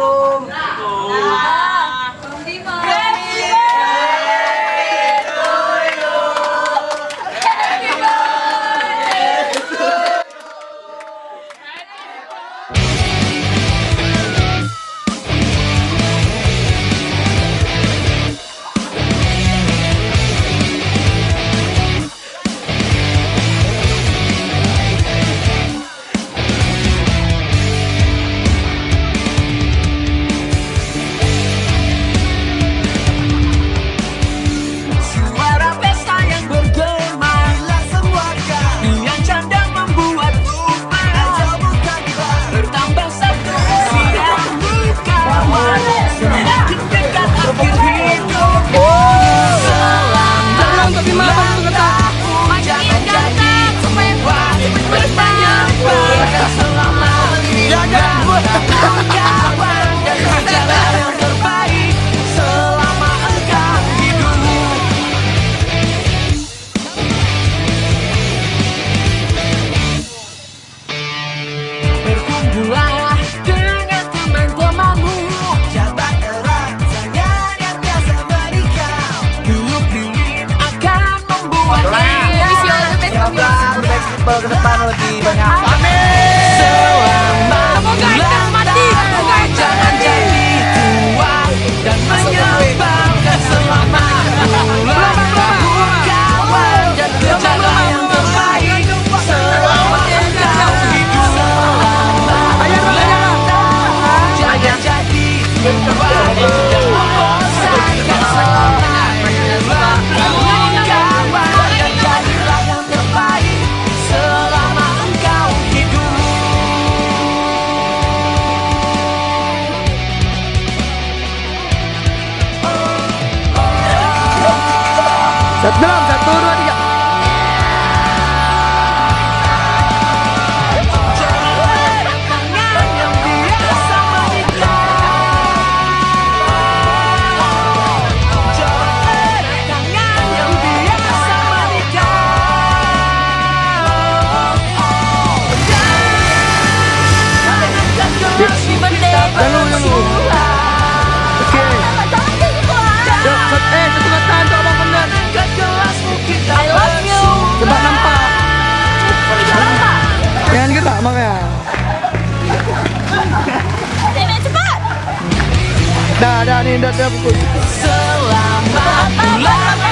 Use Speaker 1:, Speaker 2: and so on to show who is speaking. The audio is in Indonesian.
Speaker 1: Assalamualaikum.
Speaker 2: Ke depan lebih banyak.
Speaker 1: Amin.
Speaker 3: Semoga kita mati.
Speaker 2: Jangan jadi tua dan menyebabkan selamat. Kawan dan berjalan yang terbaik selama engkau hidup. Jangan jadi tua dan membosankan selamat. Kawan dan jadilah yang terbaik selama engkau hidup.
Speaker 1: Satu dalam, 1, 2, 3. Satu kata untuk Abang Pendan.
Speaker 3: I love you.
Speaker 1: Coba nampak. Jangan gerak makanya.
Speaker 3: Nenek cepat.
Speaker 1: Dah nih, dah pukul.
Speaker 2: Selamat ulang